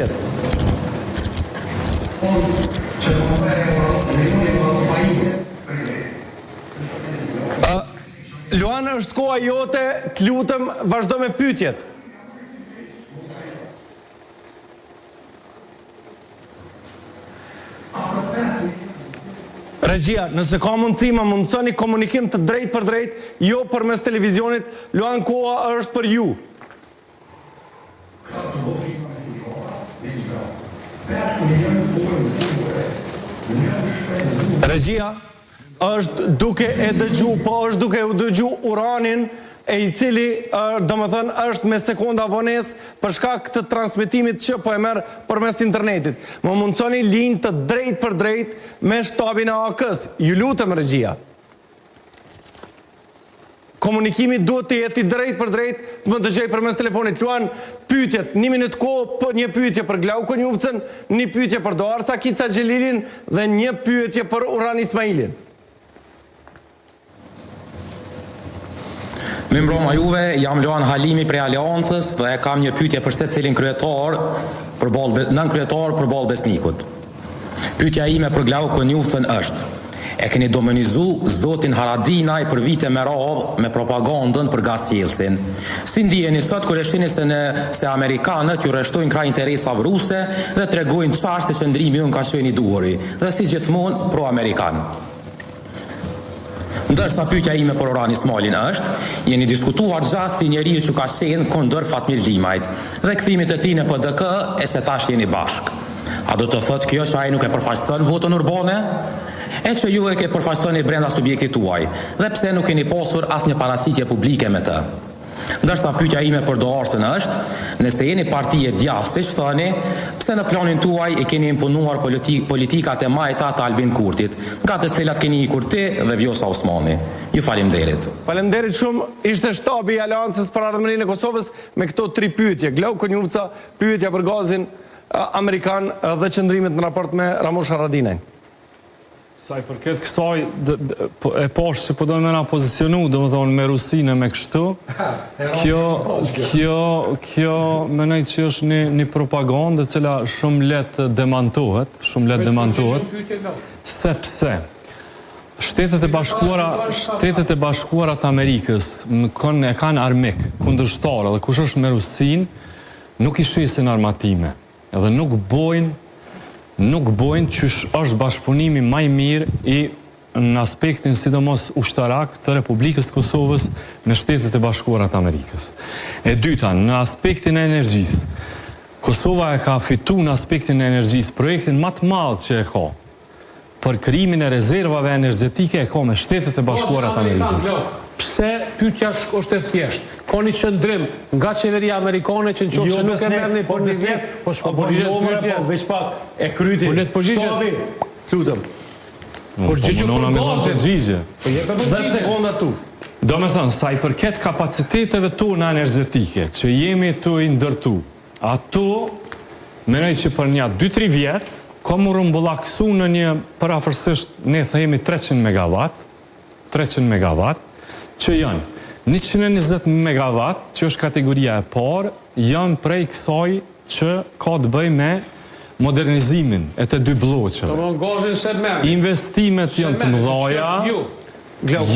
pyetjet. Luan, është koha jote, të lutëm, vazhdo me pyetjet. Regjia, nëse ka mundësi, më mundësoni komunikim të drejt për drejt, jo përmes televizionit, Luan, koha është për ju. Regjia, është duke e dëgju, po është duke e dëgju uranin e i cili, do më thënë, është me sekonda vones për shkak të transmitimit që po e merë përmes internetit. Më mundësoni linjë të drejt për drejt me shtabin e AK-s. Ju lutëm, Regjia. Komunikimi duhet të jeti drejt për drejt të më dëgjej përmes telefonit. Luan, pyetjet, 1 minutë kohë për një pyetje për Glauko Njufcën, 1 pyetje për Doarsa Kica Xhelilin dhe 1 pyetje për Uran Ismailin. Mi mbroma juve, jam Luan Halimi prej Aleancës dhe kam një pyetje për secilin kryetar nën kryetar për ballë besnikut. Pyetja ime për Glauko Njufcën është: e keni domonizu zotin Haradinaj për vite me radhë me propagandën për gas jelsin. Si ndiheni sot kur e shihni se amerikanët ju rreshtojnë krah interesave ruse dhe tregojnë çfarë se qëndrimi unë ka qenë i duhuri dhe si gjithmonë pro-amerikan. Ndërsa pyetja ime për Uran Ismailin është: jeni diskutuar gjatë si njeriu që ka qenë kundër Fatmir Limajt dhe kthimit të tij në PDK e se tash jeni bashk. A do të thotë kjo që ai nuk e përfaqëson votën urbane? E që ju e ke përfaqësoni brenda subjektit tuaj, dhe pse nuk keni pasur asnjë paraqitje publike me të? Ndërsa pyetja ime për Doarsën është: nëse jeni parti e djathtë, siç thoni, pse në planin tuaj e keni imponuar politikat e majta të Albin Kurtit, nga të cilat keni ikur ti dhe Vjosa Osmani? Ju faleminderit. Faleminderit shumë. Ishte shtabi i Aleancës për Ardhmërinë e Kosovës me këto 3 pyetje. Glauko Njufca, pyetja për gazin amerikan dhe qëndrimet në raport me Ramush Haradinajn. Sa i përket kësaj, e poshtë që përdojnë me nga pozicionu, do më thonë me Rusinë me kështu, kjo menaj që është një propagandë cila shumë letë demantohet, sepse Shtetet e Bashkuara të Amerikës e kanë armik, kundërshtarë, dhe kush është me Rusinë, nuk i shesin armatime, edhe nuk bojnë që është bashkëpunimi maj mirë në aspektin sidomos ushtarak të Republikës Kosovës me Shtetet e Bashkuara të Amerikës. E dyta, në aspektin e energjisë, Kosova e ka fitu në aspektin e energjisë projektin më të madh që e ka për krijimin e rezervave energjetike e ka me Shtetet e Bashkuara të Amerikës. Pse pyetja është e thjeshtë? Ka një qëndrim nga qeveria amerikane që në qoftë se nuk e merr në për biznes, veç pak e kryti. Shtabi, lutem. Por gjë që përgazit. 10 sekonda tu. Do me thënë, sa i përket kapaciteteve tona energjetike, që jemi të i ndërtu, ato, menoj që për një 2-3 vjetë, kam u rëmbullaksu në një parafërsisht, ne themi 300 megawatt, që janë 120 megawatt, që është kategoria e parë, janë prej kësaj që ka të bëj me modernizimin e të 2 bloqeve. Investimet janë të mëdhaja,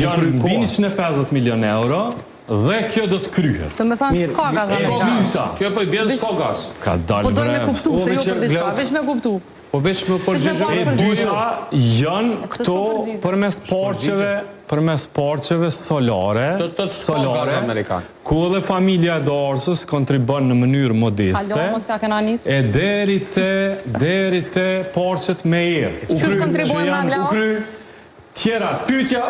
janë mbi 150 milion euro, dhe kjo do të kryhet. Të me thanë s'ka gaz amerikan. Kjo po i bjen s'ka gaz. Ka dalë Po dojnë me kuptu, se jo për diska, veç me kuptu. Po veç me përgjigjo. E dyta janë këto përmes parqeve solare, ku edhe familja e Doarsës kontribon në mënyrë modeste, e deri te parqet me erë. Qështë kontribojnë me Glau? Tjera, pyetja